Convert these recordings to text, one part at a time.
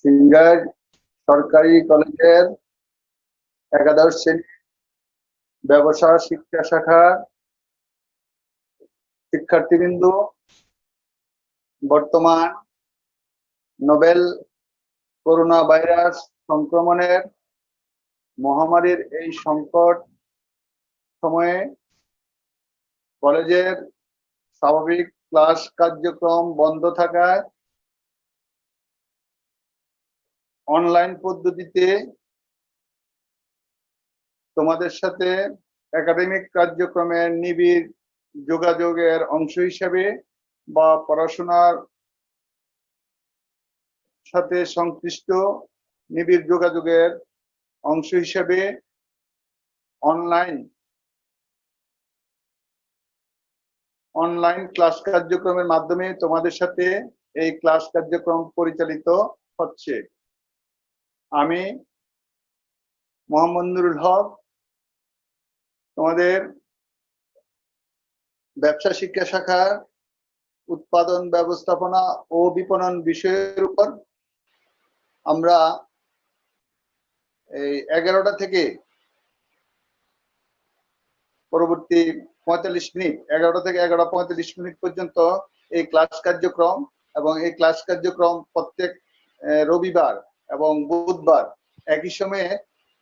Singer সরকারি কলেজের একাদশ শ্রেণী ব্যবসা শিক্ষা শাখার শিক্ষার্থীবৃন্দ, বর্তমান নোবেল করোনা ভাইরাস সংক্রমণের মহামারীর এই সংকট সময়ে কলেজের স্বাভাবিক ক্লাস কার্যক্রম বন্ধ থাকায় অনলাইন পদ্ধতিতে তোমাদের সাথে একাডেমিক কার্যক্রমের নিবিড় যোগাযোগের অংশ হিসেবে বা পড়াশোনার সাথে সংশ্লিষ্ট নিবিড় যোগাযোগের অংশ হিসেবে অনলাইন ক্লাস কার্যক্রমের মাধ্যমে তোমাদের সাথে এই ক্লাস কার্যক্রম পরিচালিত হচ্ছে। আমি মোহাম্মদ নুরুল হক তোমাদের ব্যবসা শিক্ষা শাখার উৎপাদন ব্যবস্থাপনা ও বিপণন বিষয়ের উপর আমরা এই 11টা থেকে পরবর্তী 45 মিনিট 11টা থেকে 11:45 মিনিট পর্যন্ত এই ক্লাস কার্যক্রম এবং এই ক্লাস কার্যক্রম প্রত্যেক রবিবার এবং বুধবার একই সময়ে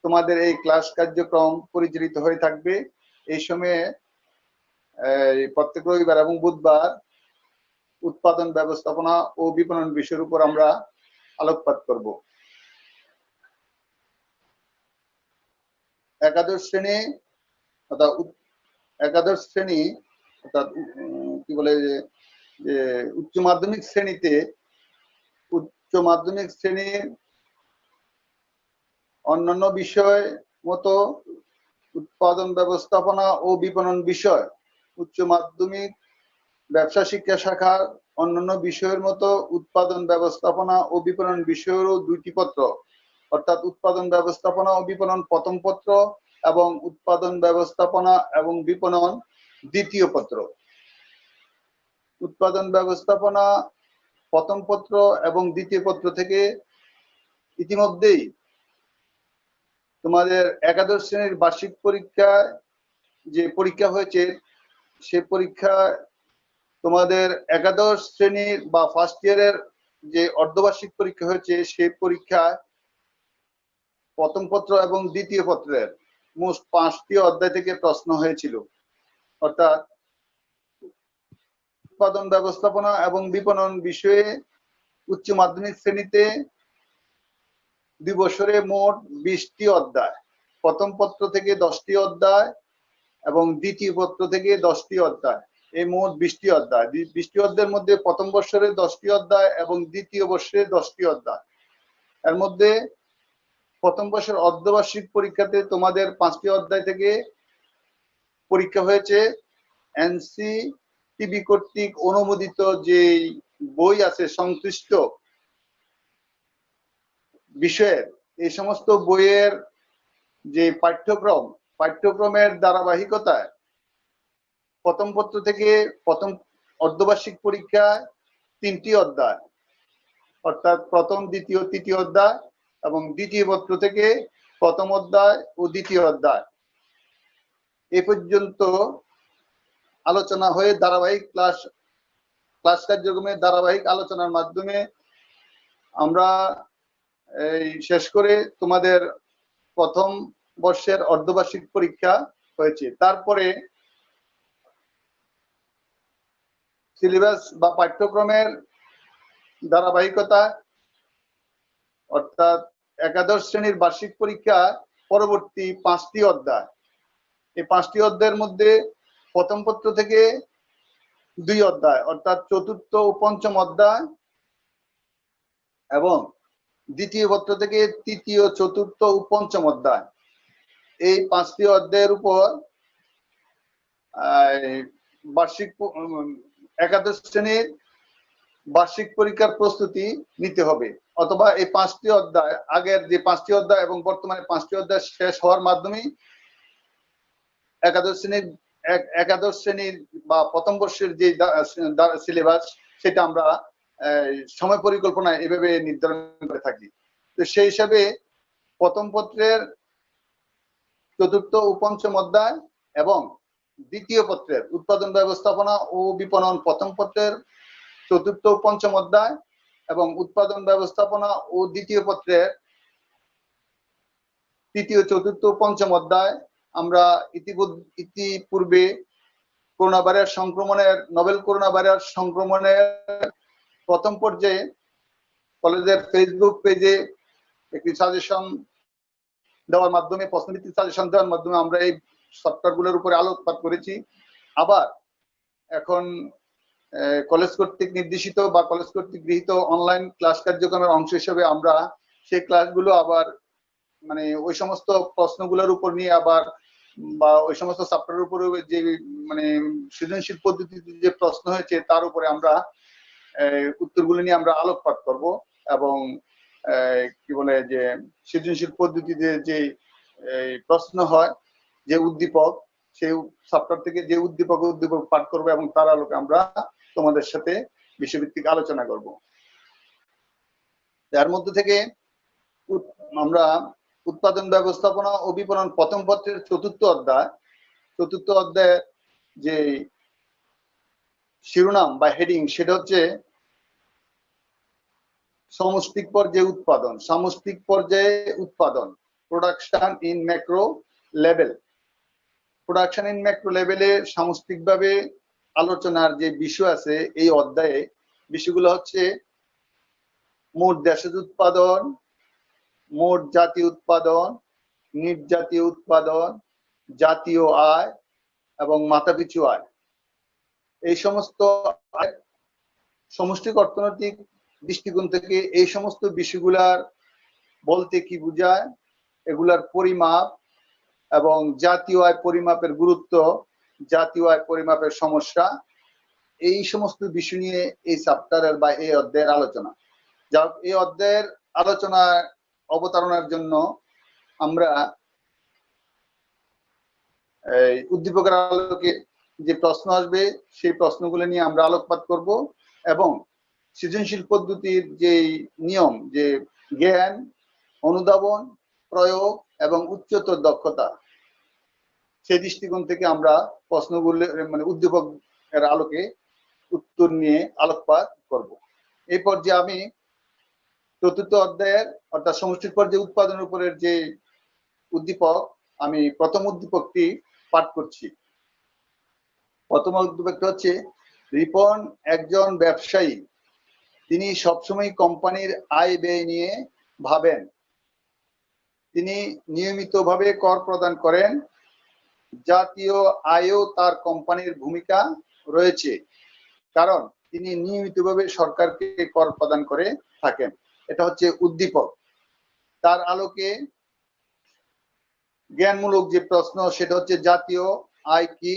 তোমাদের এই ক্লাস কার্যক্রম পরিচালিত হয়ে থাকবে। এই সময়ে প্রত্যেক রবিবার এবং বুধবার উৎপাদন ব্যবস্থাপনা ও বিপণন বিষয়ের উপর আমরা আলোকপাত করব। একাদশ শ্রেণী অর্থাৎ কি বলে যে উচ্চ মাধ্যমিক শ্রেণীর অন্যান্য বিষয় মতো উৎপাদন ব্যবস্থাপনা ও বিপণন বিষয় উচ্চ মাধ্যমিক ব্যবসা শিক্ষা শাখার অন্যান্য বিষয়ের মতো উৎপাদন ব্যবস্থাপনা ও বিপণন বিষয়েরও 2টি পত্র, অর্থাৎ উৎপাদন ব্যবস্থাপনা ও বিপণন প্রথম পত্র এবং উৎপাদন ব্যবস্থাপনা এবং বিপণন দ্বিতীয় পত্র। উৎপাদন ব্যবস্থাপনা প্রথম পত্র এবং দ্বিতীয় পত্র থেকে ইতিমধ্যেই তোমাদের একাদশ শ্রেণীর বার্ষিক পরীক্ষায় যে পরীক্ষা হয়েছে সে পরীক্ষা তোমাদের একাদশ শ্রেণীর বা ফার্স্ট ইয়ারের যে অর্ধবার্ষিক পরীক্ষা হয়েছে সেই পরীক্ষায় প্রথম পত্র এবং দ্বিতীয় পত্রের মোট 5টি অধ্যায় থেকে প্রশ্ন হয়েছিল। অর্থাৎ উৎপাদন ব্যবস্থাপনা এবং বিপণন বিষয়ে উচ্চ মাধ্যমিক শ্রেণীতে 2 বছরে মোট 20টি অধ্যায়, প্রথম পত্র থেকে 10টি অধ্যায় এবং দ্বিতীয় পত্র থেকে 10টি অধ্যায়, এই মোট 20টি অধ্যায়। 20টি অধ্যায়ের মধ্যে প্রথম বর্ষের 10টি অধ্যায় এবং দ্বিতীয় বর্ষে 10টি অধ্যায়। এর মধ্যে প্রথম বর্ষের অর্ধবার্ষিক পরীক্ষাতে তোমাদের 5টি অধ্যায় থেকে পরীক্ষা হয়েছে। এনসিটিবি কর্তৃক অনুমোদিত যে বই আছে সংশ্লিষ্ট বিষয়ের, এই সমস্ত বইয়ের যে পাঠ্যক্রমের ধারাবাহিকতায় প্রথম পত্র থেকে প্রথম অর্ধবার্ষিক পরীক্ষায় 3টি অধ্যায়, অর্থাৎ প্রথম, দ্বিতীয়, তৃতীয় অধ্যায় এবং দ্বিতীয় পত্র থেকে প্রথম অধ্যায় ও দ্বিতীয় অধ্যায় এ পর্যন্ত আলোচনা হয়ে ধারাবাহিক ক্লাস কার্যক্রমের ধারাবাহিক আলোচনার মাধ্যমে আমরা এই শেষ করে তোমাদের প্রথম বর্ষের অর্ধবার্ষিক পরীক্ষা হয়েছে। তারপরে সিলেবাস বা পাঠ্যক্রমের ধারাবাহিকতা, অর্থাৎ একাদশ শ্রেণীর বার্ষিক পরীক্ষা পরবর্তী 5টি অধ্যায়, এই 5টি অধ্যায়ের মধ্যে প্রথম পত্র থেকে 2 অধ্যায়, অর্থাৎ চতুর্থ ও পঞ্চম অধ্যায় এবং দ্বিতীয় পত্র থেকে তৃতীয়, চতুর্থ ও পঞ্চম অধ্যায়, এই 5টি অধ্যায়ের উপর একাদশ শ্রেণীর বার্ষিক পরীক্ষার প্রস্তুতি নিতে হবে। অথবা এই 5টি অধ্যায়, আগের যে 5টি অধ্যায় এবং বর্তমানে 5টি অধ্যায় শেষ হওয়ার মাধ্যমেই একাদশ শ্রেণীর বা প্রথম বর্ষের যে সিলেবাস সেটা আমরা সময় পরিকল্পনা এভাবে নির্ধারণ করে থাকি। তো সেই হিসাবে প্রথম পত্রের চতুর্থ ও পঞ্চম অধ্যায় এবং দ্বিতীয় পত্রের উৎপাদন ব্যবস্থাপনা ও বিপণন প্রথম পত্রের চতুর্থ ও পঞ্চম অধ্যায় এবং উৎপাদন ব্যবস্থাপনা ও দ্বিতীয় পত্রের তৃতীয় চতুর্থ ও পঞ্চম অধ্যায় আমরা ইতিপূর্বে নোবেল করোনা ভাইরাস সংক্রমণের প্রথম পর্যায়ে কলেজের ফেসবুক পেজে একটি সাজেশন দেওয়ার মাধ্যমে, প্রশ্নভিত্তিক সাজেশন দেওয়ার মাধ্যমে আমরা এই সফটওয়্যারগুলোর উপরে আলোকপাত করেছি। আবার এখন কলেজ কর্তৃক নির্দেশিত বা কলেজ কর্তৃক গৃহীত অনলাইন ক্লাস কার্যক্রমের অংশ হিসেবে আমরা সেই ক্লাসগুলো আবার মানে ওই সমস্ত প্রশ্নগুলোর উপর নিয়ে আবার বা ওই সমস্ত সফটওয়্যারের উপরে যে মানে সৃজনশীল পদ্ধতিতে যে প্রশ্ন হয়েছে তার উপরে আমরা উত্তরগুলো নিয়ে আমরা আলোকপাত করব এবং কি বলে যে সৃজনশীল পদ্ধতিতে যে প্রশ্ন হয়, যে উদ্দীপক, সেই সফটওয়্যার থেকে যে উদ্দীপক পাঠ করবো এবং তার আলোকে আমরা তোমাদের সাথে বিষয়ভিত্তিক আলোচনা করব। তার মধ্যে থেকে আমরা উৎপাদন ব্যবস্থাপনা ও বিপণন প্রথম পত্রের চতুর্থ অধ্যায় যে শিরোনাম বা হেডিং সেটা হচ্ছে সামষ্টিক পর্যায়ে উৎপাদন, production in macro level. Production in macro লেভেলে সামষ্টিকভাবে আলোচনার যে বিষয় আছে এই অধ্যায়ে, বিষয়গুলো হচ্ছে মোট দেশজ উৎপাদন, মোট জাতীয় উৎপাদন, নিট জাতীয় উৎপাদন, জাতীয় আয় এবং মাথাপিছু আয়। এই সমস্ত সমষ্টিক অর্থনৈতিক দৃষ্টিকোণ থেকে এই সমস্ত বিষয়গুলার বলতে কি বোঝায়, এগুলার পরিমাপ এবং জাতীয় আয় পরিমাপের গুরুত্ব, জাতীয় আয় পরিমাপের সমস্যা, এই সমস্ত বিষয় নিয়ে এই চ্যাপ্টারের বা এই অধ্যায়ের আলোচনা। যা এই অধ্যায়ের আলোচনা অবতারণার জন্য আমরা উদ্দীপকের আলোকে যে প্রশ্ন আসবে সেই প্রশ্নগুলো নিয়ে আমরা আলোকপাত করব এবং সৃজনশীল পদ্ধতির যে নিয়ম, যে জ্ঞান, অনুধাবন, প্রয়োগ এবং উচ্চতর দক্ষতা, সেই দৃষ্টিকোণ থেকে আমরা প্রশ্নগুলো মানে উদ্দীপকের আলোকে উত্তর নিয়ে আলোকপাত করব। এই পর্যায়ে আমি চতুর্থ অধ্যায়ের অর্থাৎ সমষ্টিক পর্যায়ে উৎপাদনের উপরের যে উদ্দীপক, আমি প্রথম উদ্দীপকটি পাঠ করছি। প্রথম উদ্দীপকটি হচ্ছে, রিপন একজন ব্যবসায়ী, তিনি সবসময় কোম্পানির আয় ব্যয় নিয়ে ভাবেন। তিনি নিয়মিতভাবে কর প্রদান করেন। জাতীয় আয়েও তার কোম্পানির ভূমিকা রয়েছে, কারণ তিনি নিয়মিতভাবে সরকারকে কর প্রদান করে থাকেন। এটা হচ্ছে উদ্দীপক। তার আলোকে জ্ঞানমূলক যে প্রশ্ন সেটা হচ্ছে জাতীয় আয় কি।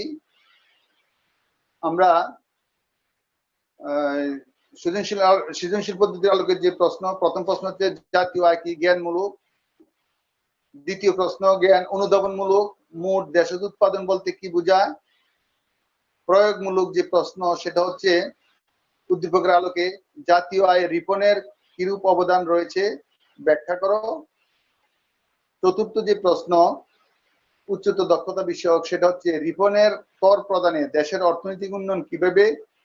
আমরা সৃজনশীল পদ্ধতির আলোকে যে প্রশ্ন, প্রথম প্রশ্ন হচ্ছে জাতীয় আয় কি, জ্ঞানমূলক। দ্বিতীয় প্রশ্ন জ্ঞান অনুধাবনমূলক, মোট দেশজ উৎপাদন বলতে কি বোঝায়। প্রয়োগমূলক যে প্রশ্ন সেটা হচ্ছে উদ্দীপকের আলোকে জাতীয় আয় রিপনের কিরূপ অবদান রয়েছে ব্যাখ্যা করো। চতুর্থ যে প্রশ্ন উচ্চতর দক্ষতা বিষয়ক, সেটা হচ্ছে রিপনের কর প্রদানে দেশের অর্থনৈতিক উন্নয়ন কিভাবে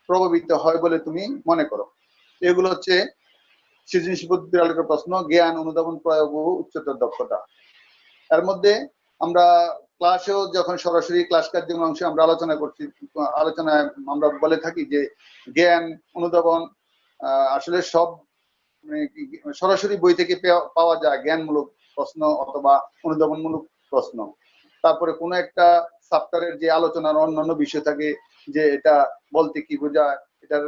প্রভাবিত হয় বলে তুমি মনে করো। এগুলো হচ্ছে সৃজনশীল পদ্ধতির আলোকের প্রশ্ন, জ্ঞান, অনুধাবন, প্রয়োগ ও উচ্চতর দক্ষতা। এর মধ্যে আমরা ক্লাসেও যখন সরাসরি ক্লাস কার্যক্রম অংশে আমরা আলোচনায় আমরা বলে থাকি যে জ্ঞান, অনুধাবন আসলে সব সরাসরি বই থেকে পাওয়া যায় জ্ঞানমূলক প্রশ্ন অথবা অনুধাবনমূলক প্রশ্ন। তারপরে কোনো একটা চ্যাপ্টারের যে আলোচনার অন্যান্য বিষয় থাকে, যে এটা বলতে কি বোঝায়, এটার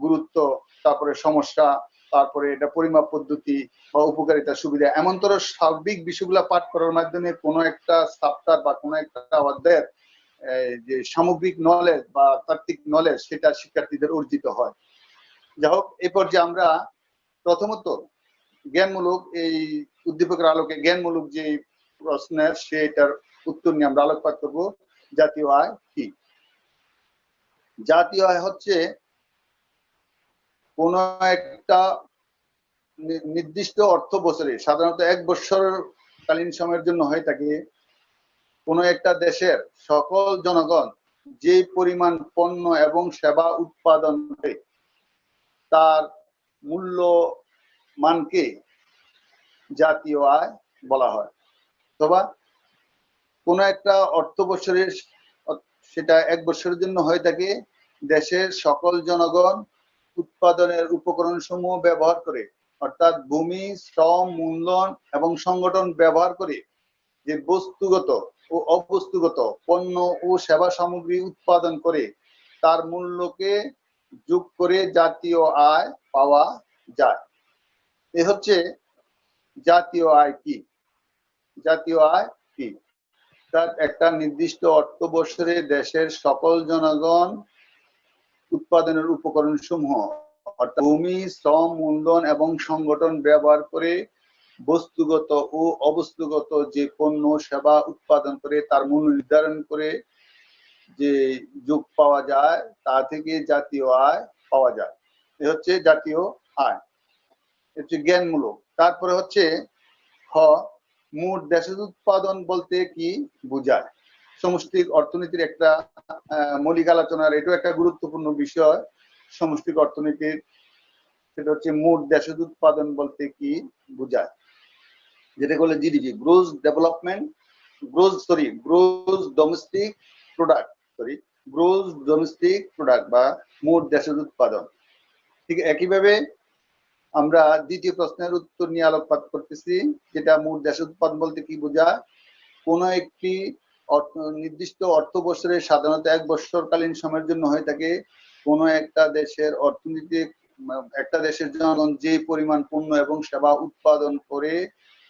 গুরুত্ব, তারপরে সমস্যা, তারপরে এটা পরিমাপ পদ্ধতি বা উপকারিতা, সুবিধা, এমনতর সার্বিক বিষয়গুলো পাঠ করার মাধ্যমে কোনো একটা চ্যাপ্টার বা কোনো একটা অধ্যায়ের যে সামগ্রিক নলেজ বা তাত্ত্বিক নলেজ সেটা শিক্ষার্থীদের অর্জিত হয়। যাই হোক, এই পর্যায়ে আমরা প্রথমত জ্ঞানমূলক এই উদ্দীপকের আলোকে জ্ঞানমূলক যে প্রশ্নের সেটার উত্তর নিয়ে আমরা আলোকপাত করব। জাতীয় আয় কি? জাতীয় আয় হচ্ছে কোন একটা নির্দিষ্ট অর্থ বছরে, সাধারণত 1 বছর কালীন সময়ের জন্য হয়ে থাকে, কোন একটা দেশের সকল জনগণ যে পরিমাণ পণ্য এবং সেবা উৎপাদন করে তার মূল্য মানকে জাতীয় আয় বলা হয়। অথবা কোন একটা অর্থ বছরের, সেটা 1 বছরের জন্য হয়ে থাকে, দেশের সকল জনগণ উৎপাদনের উপকরণ সমূহ ব্যবহার করে, অর্থাৎ ভূমি, শ্রম, মূলধন এবং সংগঠন ব্যবহার করে যে বস্তুগত ও অবস্তুগত পণ্য ও সেবা সামগ্রী উৎপাদন করে তার মূল্যকে যোগ করে জাতীয় আয় পাওয়া যায়। এ হচ্ছে জাতীয় আয়। কি জাতীয় আয় কি? তার একটা নির্দিষ্ট অর্থ বছরে দেশের সকল জনগণ উৎপাদনের উপকরণ সমূহ, অর্থাৎ ভূমি, শ্রম, মূলধন এবং সংগঠন ব্যবহার করে বস্তুগত ও অবস্তুগত যে পণ্য সেবা উৎপাদন করে তার মূল্য নির্ধারণ করে যে যোগ পাওয়া যায়, তা থেকে জাতীয় আয় পাওয়া যায়। এ হচ্ছে জাতীয় আয়, হচ্ছে জ্ঞানমূলক। তারপরে হচ্ছে হ, মোট দেশের উৎপাদন বলতে কি বোঝায়? সমষ্টিক অর্থনীতির একটা মৌলিক আলোচনার এটাও একটা গুরুত্বপূর্ণ বিষয় সমষ্টিক অর্থনীতির। সেটা হচ্ছে মোট দেশের উৎপাদন বলতে কি বোঝায়, যেটা বলে GDP, gross development, gross domestic product বা মোট দেশের উৎপাদন। ঠিক একইভাবে আমরা দ্বিতীয় প্রশ্নের উত্তর নিয়ে আলোকপাত করতেছি, যেটা মোট দেশের উৎপাদন বলতে কি বোঝায়। কোন একটি নির্দিষ্ট অর্থ বছরে, সাধারণত 1 বছরকালীন সময়ের জন্য হয়ে থাকে, কোন একটা দেশের অর্থনীতি, একটা দেশের জনগণ যে পরিমাণ পণ্য এবং সেবা উৎপাদন করে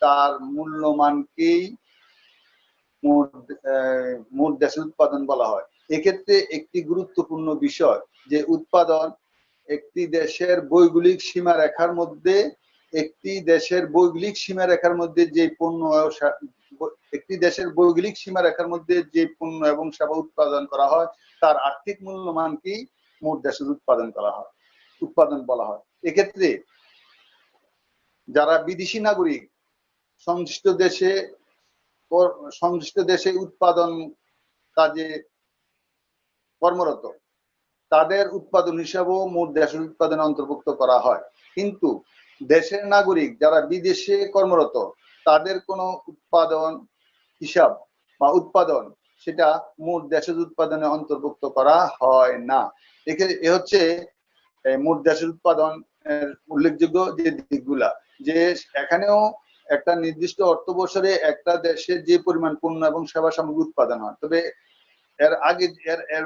তার মূল্যমানকেই মোট দেশের উৎপাদন বলা হয়। এক্ষেত্রে একটি গুরুত্বপূর্ণ বিষয় যে উৎপাদন একটি দেশের ভৌগোলিক সীমারেখার মধ্যে, যে পণ্য, একটি দেশের ভৌগোলিক সীমারেখার মধ্যে যে পণ্য এবং সেবা উৎপাদন করা হয় তার আর্থিক মূল্যমানকেই মোট দেশের উৎপাদন বলা হয়। এক্ষেত্রে যারা বিদেশি নাগরিক সংশ্লিষ্ট দেশে উৎপাদন কাজে কর্মরত, তাদের উৎপাদন হিসাবেও মোট দেশের উৎপাদনে অন্তর্ভুক্ত করা হয়। কিন্তু দেশের নাগরিক যারা বিদেশে কর্মরত, তাদের কোনো উৎপাদন হিসাব বা উৎপাদন সেটা মোট দেশের উৎপাদনে অন্তর্ভুক্ত করা হয় না। এ হচ্ছে মোট দেশের উৎপাদন উল্লেখযোগ্য যে দিকগুলা, যে এখানেও একটা নির্দিষ্ট অর্থ বছরে একটা দেশের যে পরিমাণ পণ্য এবং সেবা সামগ্রী উৎপাদন হয়, তবে এর আগে এর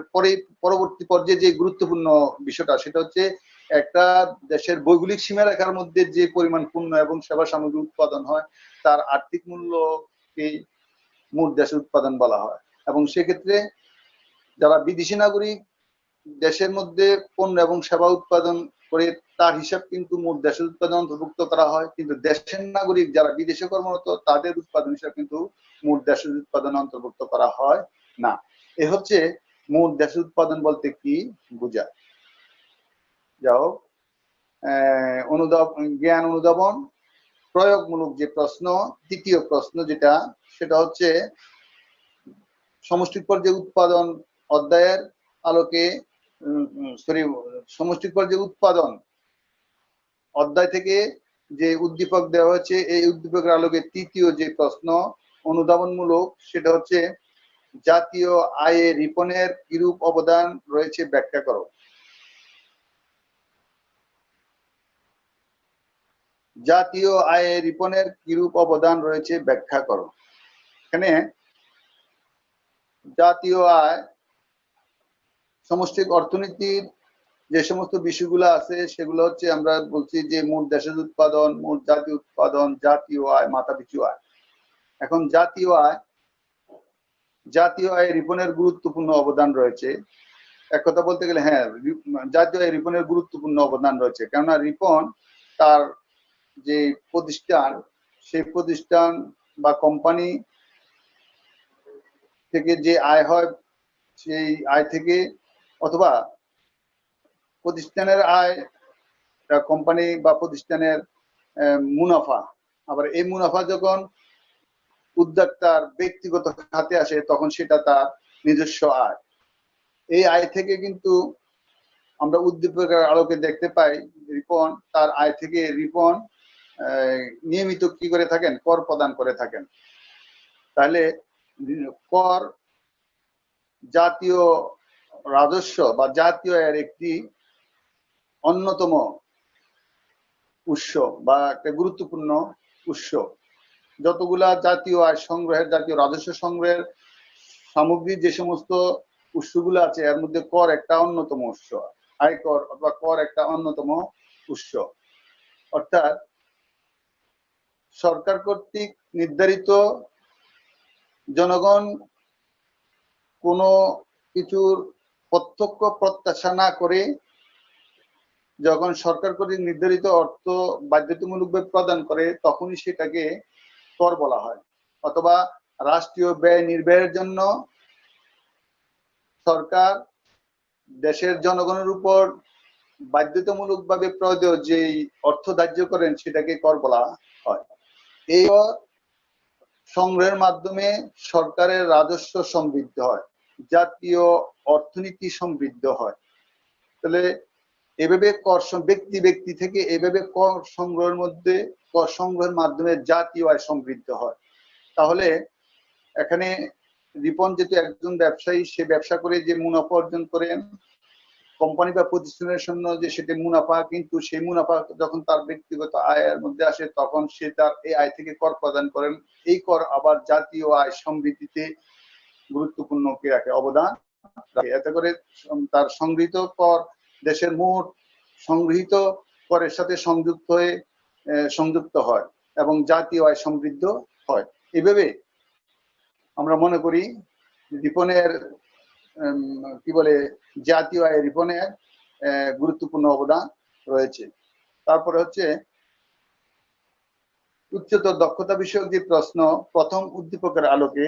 পরবর্তী পর্যায়ে যে গুরুত্বপূর্ণ বিষয়টা সেটা হচ্ছে একটা দেশের ভৌগোলিক সীমারেখার মধ্যে যে পরিমাণ পণ্য এবং সেবা সামগ্রী উৎপাদন হয় তার আর্থিক মূল্যকে মোট দেশের উৎপাদন বলা হয়। এবং সেক্ষেত্রে যারা বিদেশি নাগরিক দেশের মধ্যে পণ্য এবং সেবা উৎপাদন করে তার হিসাব কিন্তু মোট দেশের উৎপাদন অন্তর্ভুক্ত করা হয়, কিন্তু দেশের নাগরিক যারা বিদেশে কর্মরত তাদের উৎপাদন হিসাব কিন্তু মোট দেশের উৎপাদন অন্তর্ভুক্ত করা হয় না। এ হচ্ছে মোট দেশের উৎপাদন বলতে কি বোঝায়। যাও জ্ঞান অনুধাবন প্রয়োগমূলক যে প্রশ্ন, তৃতীয় প্রশ্ন যেটা, সেটা হচ্ছে সমষ্টিক পর্যায়ে উৎপাদন অধ্যায়ের আলোকে সমষ্টিক পর্যায়ে উৎপাদন অধ্যায় থেকে যে উদ্দীপক দেওয়া হয়েছে, এই উদ্দীপকের আলোকে তৃতীয় যে প্রশ্ন অনুধাবনমূলক, সেটা হচ্ছে জাতীয় আয়ে রিপনের কিরূপ অবদান রয়েছে ব্যাখ্যা করো। জাতীয় আয়ে রিপনের কিরূপ অবদান রয়েছে ব্যাখ্যা করো। এখানে জাতীয় আয় সমষ্টিক অর্থনীতির যে সমস্ত বিষয়গুলো আছে সেগুলো হচ্ছে, আমরা বলছি যে মোট দেশের উৎপাদন, মোট জাতীয় উৎপাদন, জাতীয় আয়, মাথাপিছু আয়। এখন জাতীয় আয় রিপনের গুরুত্বপূর্ণ অবদান রয়েছে। এক কথা বলতে গেলে হ্যাঁ, জাতীয় আয় রিপনের গুরুত্বপূর্ণ অবদান রয়েছে, কেননা রিপন তার যে প্রতিষ্ঠান, সেই প্রতিষ্ঠান বা কোম্পানি থেকে যে আয় হয়, সেই আয় থেকে, অথবা প্রতিষ্ঠানের আয় কোম্পানি বা প্রতিষ্ঠানের মুনাফা, আবার এই মুনাফা যখন উদ্যোক্তার ব্যক্তিগত খাতে আসে তখন সেটা তার নিজস্ব আয়। এই আয় থেকে কিন্তু আমরা উদ্দীপকের আলোকে দেখতে পাই রিপন তার আয় থেকে রিপন নিয়মিত কি করে থাকেন, কর প্রদান করে থাকেন। তাহলে কর জাতীয় রাজস্ব বা জাতীয় আয়ের একটি অন্যতম উৎস বা একটা গুরুত্বপূর্ণ উৎস। যতগুলা জাতীয় আয় সংগ্রহের, জাতীয় রাজস্ব সংগ্রহের সামগ্রিক যে সমস্ত উৎসগুলো আছে এর মধ্যে কর একটা অন্যতম উৎস, আয়কর অথবা কর একটা অন্যতম উৎস। অর্থাৎ সরকার কর্তৃক নির্ধারিত, জনগণ কোনো কিছুর প্রত্যক্ষ প্রত্যাশা না করে যখন সরকার কর্তৃক নির্ধারিত অর্থ বাধ্যতামূলকভাবে প্রদান করে তখনই সেটাকে কর বলা হয়। অথবা রাষ্ট্রীয় ব্যয় নির্বাহের জন্য সরকার দেশের জনগণের উপর বাধ্যতামূলকভাবে প্রদেয় যে অর্থ ধার্য করেন সেটাকে কর বলা হয়। এই সংগ্রহের মাধ্যমে সরকারের রাজস্ব সমৃদ্ধ হয়, জাতীয় অর্থনীতি সমৃদ্ধ হয়। তাহলে এভাবে কর ব্যক্তি ব্যক্তি থেকে এভাবে কর সংগ্রহের মধ্যে, কর সংগ্রহের মাধ্যমে জাতীয় আয় সমৃদ্ধ হয়। তাহলে এখানে রিপন যেহেতু একজন ব্যবসায়ী, সে ব্যবসা করে যে মুনাফা অর্জন করেন কোম্পানি বা প্রতিষ্ঠানের জন্য যে সেটি মুনাফা, কিন্তু সেই মুনাফা যখন তার ব্যক্তিগত আয়ের মধ্যে আসে তখন সে তার এই আয় থেকে কর প্রদান করেন। এই কর আবার জাতীয় আয় সমৃদ্ধিতে গুরুত্বপূর্ণ কি রাখে, অবদান রাখে। এতে করে তার সংগৃহীত কর দেশের মোট সংগৃহীত করের সাথে সংযুক্ত হয় এবং জাতীয় আয় সমৃদ্ধ হয়। এভাবে আমরা মনে করি রিপনের কি বলে জাতীয় আয় রিপনের গুরুত্বপূর্ণ অবদান রয়েছে। তারপরে হচ্ছে উচ্চতর দক্ষতা বিষয়ক যে প্রশ্ন প্রথম উদ্দীপকের আলোকে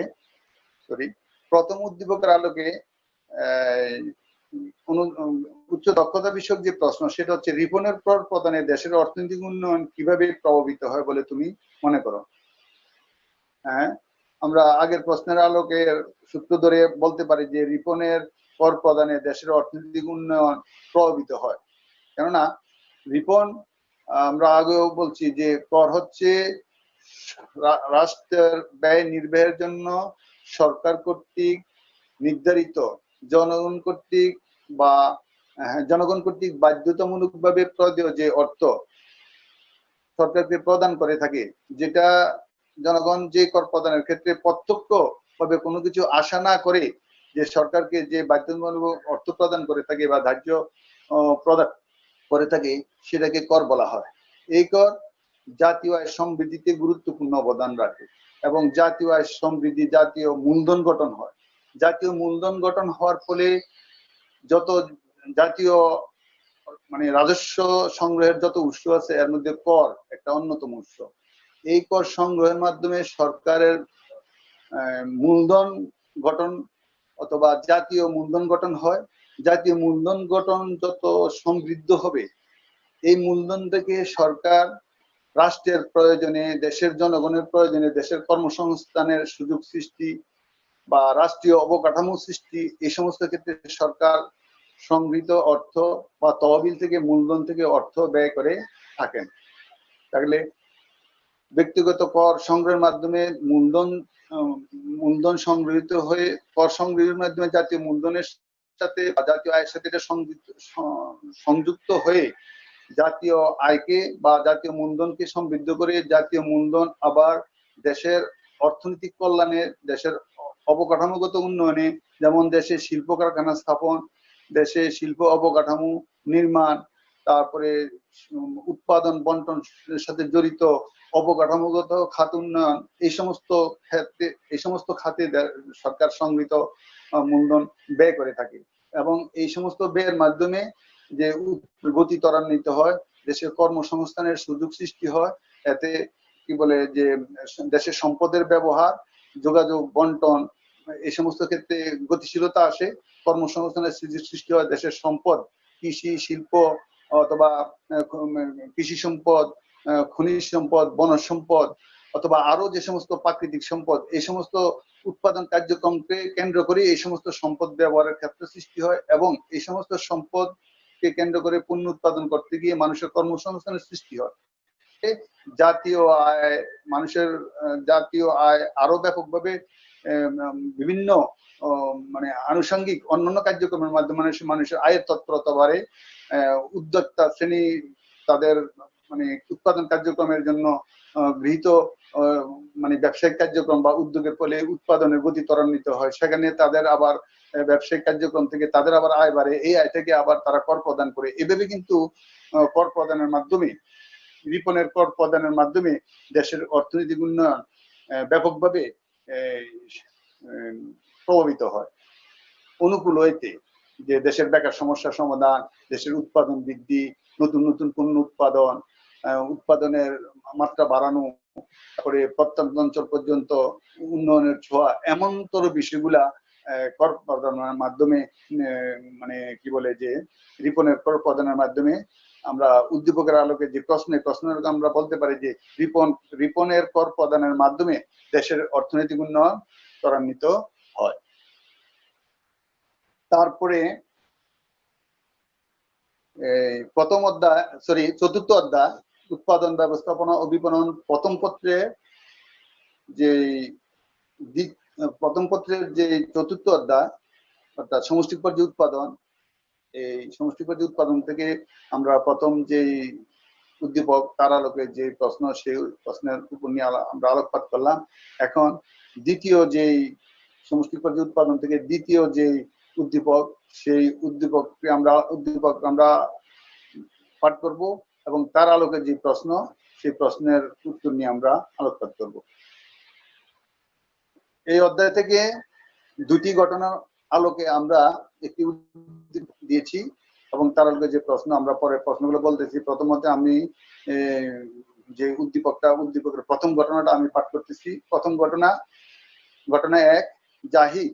উচ্চ দক্ষতা বিষয়ক যে প্রশ্ন সেটা হচ্ছে রিপনের কর প্রদানে দেশের অর্থনৈতিক উন্নয়ন কিভাবে প্রভাবিত হয় বলে তুমি মনে করো? হ্যাঁ, আমরা আগের প্রশ্নের আলোকে সূত্র ধরে বলতে পারি যে রিপনের কর প্রদানে দেশের অর্থনৈতিক উন্নয়ন প্রভাবিত হয়। কেননা রিপন, আমরা আগেও বলছি যে কর হচ্ছে রাষ্ট্রের ব্যয় নির্বাহের জন্য সরকার কর্তৃক নির্ধারিত, জনগণ কর্তৃক বাধ্যতামূলকভাবে প্রদেয় যে অর্থ সরকারকে প্রদান করে থাকে, যেটা জনগণ যে কর প্রদানের ক্ষেত্রে প্রত্যক্ষভাবে কোনো কিছু আশা না করে যে সরকারকে যে বাধ্যতামূলক অর্থ প্রদান করে থাকে বা ধার্য প্রদান করে থাকে সেটাকে কর বলা হয়। এই কর জাতীয় আয় সমৃদ্ধিতে গুরুত্বপূর্ণ অবদান রাখে এবং জাতীয় আয় সমৃদ্ধি, জাতীয় মূলধন গঠন হয়। জাতীয় মূলধন গঠন হওয়ার ফলে যত জাতীয় রাজস্ব সংগ্রহের যত উৎস আছে এর মধ্যে কর একটা অন্যতম উৎস। এই কর সংগ্রহের মাধ্যমে সরকারের মূলধন গঠন অথবা জাতীয় মূলধন গঠন হয়। জাতীয় মূলধন গঠন যত সমৃদ্ধ হবে এই মূলধন থেকে সরকার রাষ্ট্রের প্রয়োজনে, দেশের জনগণের প্রয়োজনে, দেশের কর্মসংস্থানের সুযোগ সৃষ্টি বা রাষ্ট্রীয় অবকাঠামো সৃষ্টি, এই সমস্ত ক্ষেত্রে সরকার সংগৃহীত অর্থ বা তহবিল থেকে, মূলধন থেকে অর্থ ব্যয় করে থাকেন। তাহলে ব্যক্তিগত কর সংগ্রহের মাধ্যমে মূলধন সংগৃহীত হয়ে কর সংগ্রহের মাধ্যমে জাতীয় মূলধনের সাথে বা জাতীয় আয়ের সাথে সংযুক্ত হয়ে জাতীয় আয়কে বা জাতীয় মূলধনকে সমৃদ্ধ করে জাতীয় মূলধন আবার দেশের অর্থনৈতিক কল্যাণে, দেশের অবকাঠামোগত উন্নয়নে, যেমন দেশে শিল্প কারখানা স্থাপন, দেশে শিল্প অবকাঠামো নির্মাণ, তারপরে উৎপাদন বন্টনের সাথে জড়িত অবকাঠামোগত খাত উন্নয়ন, এই সমস্ত খাতে সরকার সংগৃহীত মূলধন ব্যয় করে থাকে এবং এই সমস্ত ব্যয়ের মাধ্যমে যে গতি ত্বরান্বিত হয়, দেশের কর্মসংস্থানের সুযোগ সৃষ্টি হয়। এতে কি বলে যে দেশের সম্পদের ব্যবহার, যোগাযোগ, বন্টন, এই সমস্ত ক্ষেত্রে গতিশীলতা আসে, কর্মসংস্থানের সুযোগ সৃষ্টি হয়। দেশের সম্পদ, কৃষি, শিল্প, অথবা কৃষি সম্পদ, খনিজ সম্পদ, বনজ সম্পদ, অথবা আরো যে সমস্ত প্রাকৃতিক সম্পদ, এই সমস্ত উৎপাদন কার্যক্রমকে কেন্দ্র করে এই সমস্ত সম্পদ ব্যবহারের ক্ষেত্রে সৃষ্টি হয়, এবং এই সমস্ত সম্পদকে কেন্দ্র করে পণ্য উৎপাদন করতে গিয়ে মানুষের কর্মসংস্থানের সৃষ্টি হয়। জাতীয় আয়, মানুষের জাতীয় আয় আরো ব্যাপকভাবে বিভিন্ন মানে আনুষঙ্গিক অন্যান্য কার্যক্রমের মাধ্যমে মানুষের আয়ের তৎপরতা বাড়ে। উদ্যোক্তা শ্রেণী তাদের মানে উৎপাদন কার্যক্রমের জন্য গৃহীত মানে ব্যবসায়িক কার্যক্রম বা উদ্যোগের ফলে উৎপাদনের গতি ত্বরান্বিত হয়, সেখানে তাদের আবার ব্যবসায়িক কার্যক্রম থেকে তাদের আবার আয় বাড়ে, এই আয় থেকে আবার তারা কর প্রদান করে। এভাবে কিন্তু কর প্রদানের মাধ্যমে, রিপনের কর প্রদানের মাধ্যমে দেশের অর্থনৈতিক উন্নয়ন ব্যাপকভাবে প্রভাবিত হয়। অনুকূল হইতে যে দেশের বেকার সমস্যার সমাধান, দেশের উৎপাদন বৃদ্ধি, নতুন নতুন পণ্য উৎপাদন, উৎপাদনের মাত্রা বাড়ানো, তারপরে প্রত্যন্ত অঞ্চল পর্যন্ত উন্নয়নের ছোঁয়া, এমনতর বিষয়গুলা কর প্রদানের মাধ্যমে মানে কি বলে যে রিপনের কর প্রদানের মাধ্যমে আমরা উদ্দীপকের আলোকে যে প্রশ্নের আমরা বলতে পারি যে রিপনের কর প্রদানের মাধ্যমে দেশের অর্থনৈতিক উন্নয়ন ত্বরান্বিত হয়। তারপরে চতুর্থ অধ্যায় উৎপাদন ব্যবস্থাপনা ও বিপণন প্রথম পত্রের যে চতুর্থ অধ্যায় অর্থাৎ সমষ্টিক পর্যায়ে উৎপাদন, এই সমষ্টিক পর্যায়ে উৎপাদন থেকে আমরা প্রথম যে উদ্দীপক তার আলোকে যে প্রশ্ন, সেই প্রশ্নের উপর নিয়ে আমরা আলোকপাত করলাম। এখন দ্বিতীয় যেই সমষ্টিক পর্যায়ে উৎপাদন থেকে দ্বিতীয় যে উদ্দীপক, সেই উদ্দীপককে আমরা পাঠ করব এবং তার আলোকে যে প্রশ্ন, সেই প্রশ্নের উত্তর নিয়ে আমরা আলোকপাত করব। এই অধ্যায় থেকে দুটি ঘটনার আলোকে আমরা একটি উদ্দীপক দিয়েছি এবং তার আলোকে যে প্রশ্ন, আমরা পরে প্রশ্নগুলো বলতেছি। প্রথমত আমি যে উদ্দীপকের প্রথম ঘটনাটা আমি পাঠ করতেছি। প্রথম ঘটনা 1। জাহিদ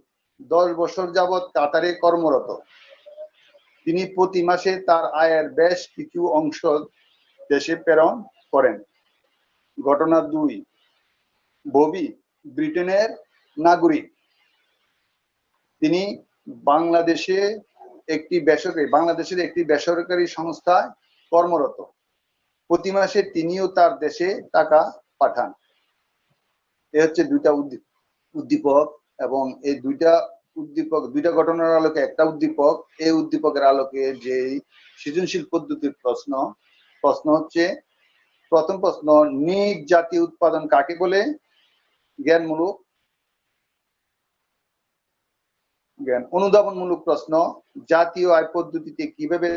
10 বছর যাবৎ কাতারে কর্মরত। তিনি প্রতি মাসে তার আয়ের বেশ কিছু অংশ দেশে প্রেরণ করেন। ঘটনা 2। ববি ব্রিটেনের নাগরিক। তিনি বাংলাদেশের একটি বেসরকারি সংস্থায় কর্মরত। প্রতি মাসে তিনিও তার দেশে টাকা পাঠান। এ হচ্ছে দুইটা উদ্দীপক, এবং এই দুইটা ঘটনার আলোকে একটা উদ্দীপক। এই উদ্দীপকের আলোকে যে সৃজনশীল পদ্ধতির প্রশ্ন হচ্ছে, প্রথম প্রশ্ন, নিজ জাতীয় উৎপাদন কাকে বলে? অনুধাবনমূলক প্রশ্ন, জাতীয় আয় পদ্ধতিতে কিভাবে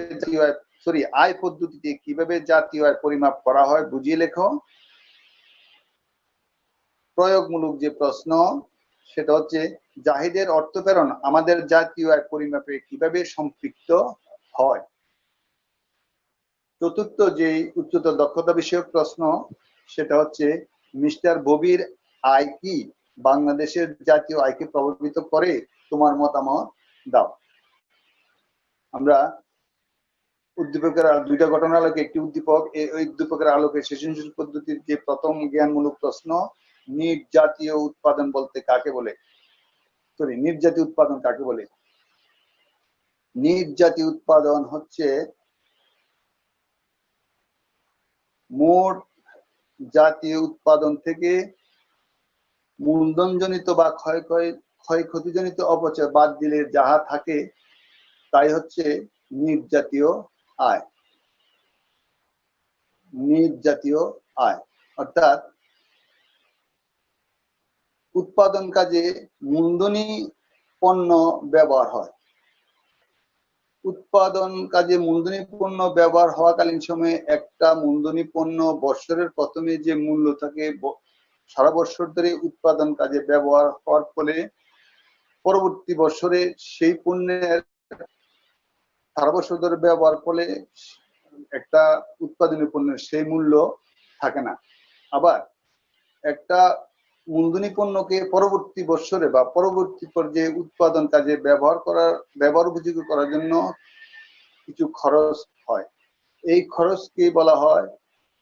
জাতীয় আয় পরিমাপ করা হয় বুঝিয়ে লেখো। প্রয়োগমূলক যে প্রশ্ন, সেটা হচ্ছে জাহিদের অর্থ প্রেরণ আমাদের জাতীয় আয় পরিমাপে কিভাবে সম্পৃক্ত হয়। চতুর্থ যে উচ্চতর দক্ষতা বিষয়ক প্রশ্ন, সেটা হচ্ছে মিস্টার ববির আয় কি বাংলাদেশের জাতীয় আয়কে প্রভাবিত করে? তোমার মতামত দাও। আমরা উদ্দীপকের দুইটা ঘটনার আলোকে একটি উদ্দীপক, এই উদ্দীপকের আলোকে সৃজনশীল পদ্ধতির যে প্রথম জ্ঞানমূলক প্রশ্ন, নিজ জাতীয় উৎপাদন কাকে বলে? নিজ জাতীয় উৎপাদন হচ্ছে মোট জাতীয় উৎপাদন থেকে মূলধনজনিত বা ক্ষয়ক্ষতিজনিত অপচয় বাদ দিলে যাহা থাকে তাই হচ্ছে নিজ জাতীয় আয়। অর্থাৎ উৎপাদন কাজে মূলধনী পণ্য ব্যবহার হয়। উৎপাদন কাজে মূলধনী পণ্য ব্যবহার হওয়াকালীন সময়ে একটা মূলধনী পণ্য বছরের প্রথমে যে মূল্য থাকে, সারা বছর ধরে উৎপাদন কাজে ব্যবহার হওয়ার ফলে পরবর্তী বছরে সেই পণ্যের সারা বছর ধরে ব্যবহার ফলে একটা উৎপাদনী পণ্যের সেই মূল্য থাকে না। আবার একটা মূলধনী পণ্যকে পরবর্তী বছরে বা পরবর্তী পর্যায়ে উৎপাদন কাজে ব্যবহার উপযোগী করার জন্য কিছু খরচ হয়। এই খরচকে বলা হয়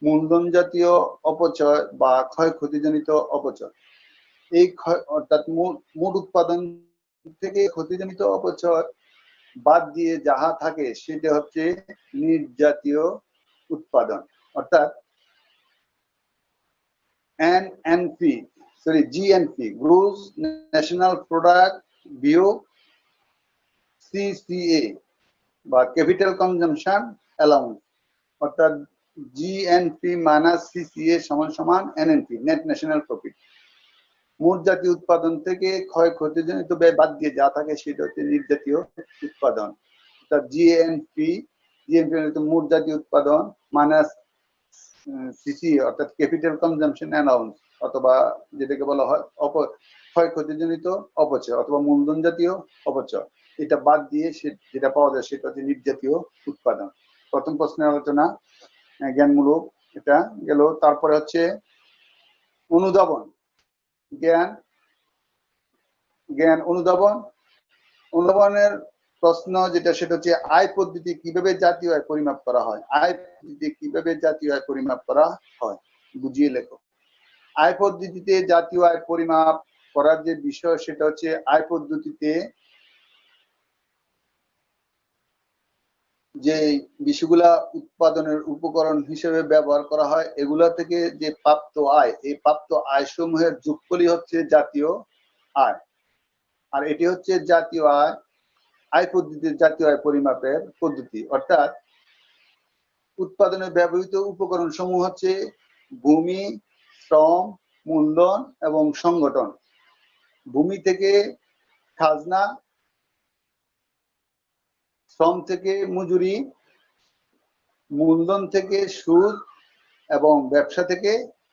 মূলধন জাতীয় অপচয় বা ক্ষয়ক্ষতিজনিত অপচয়। এই অর্থাৎ মোট উৎপাদন থেকে ক্ষতিজনিত অপচয় বাদ দিয়ে যাহা থাকে সেটা হচ্ছে নির্জাতীয় উৎপাদন, অর্থাৎ জিএনপি, গ্রোস ন্যাশনাল প্রোডাক্ট বিয়োগ সিসিএ বা ক্যাপিটাল কনজাম্পশন অ্যালাউন্স, অর্থাৎ জিএনপি মাইনাস সিসিএ সমান সমান এনএনপি, নেট ন্যাশনাল প্রফিট। মোট জাতীয় উৎপাদন থেকে ক্ষয়ক্ষতিজনিত ব্যয় বাদ দিয়ে যা থাকে সেটা হচ্ছে নির্জাতীয় উৎপাদন, অর্থাৎ জিএনপি মোট জাতীয় উৎপাদন মাইনাস সিসি অর্থাৎ ক্যাপিটাল কনজাম্পশন অ্যালাউন্স, অথবা যেটাকে বলা হয় ক্ষয়ক্ষতিজনিত অপচয় অথবা মূলধন জাতীয় অপচয়, এটা বাদ দিয়ে যেটা পাওয়া যায় সেটা হচ্ছে নির্জাতীয় উৎপাদন। প্রথম প্রশ্নের আলোচনা জ্ঞানমূলক এটা গেল। তারপরে হচ্ছে অনুধাবন, জ্ঞান অনুধাবনের প্রশ্ন যেটা সেটা হচ্ছে আয় পদ্ধতি কিভাবে জাতীয় আয় পরিমাপ করা হয়। আয় পদ্ধতি কিভাবে জাতীয় আয় পরিমাপ করা হয় বুঝিয়ে লেখো। আয় পদ্ধতিতে জাতীয় আয় পরিমাপ করার যে বিষয় সেটা হচ্ছে আয় পদ্ধতিতে যে বিষয়গুলা উৎপাদনের উপকরণ হিসেবে ব্যবহার করা হয় এগুলা থেকে যে প্রাপ্ত আয়, এই প্রাপ্ত আয় সমূহের যোগফলই হচ্ছে জাতীয় আয়। আর এটি হচ্ছে জাতীয় আয় পদ্ধতির জাতীয় আয় পরিমাপের পদ্ধতি, অর্থাৎ উৎপাদনে ব্যবহৃত উপকরণ সমূহ হচ্ছে ভূমি, শ্রম, মূলধন এবং সংগঠন। ভূমি থেকে খাজনা, শ্রম থেকে মজুরি, মূলধন থেকে সুদ এবং ব্যবসা থেকে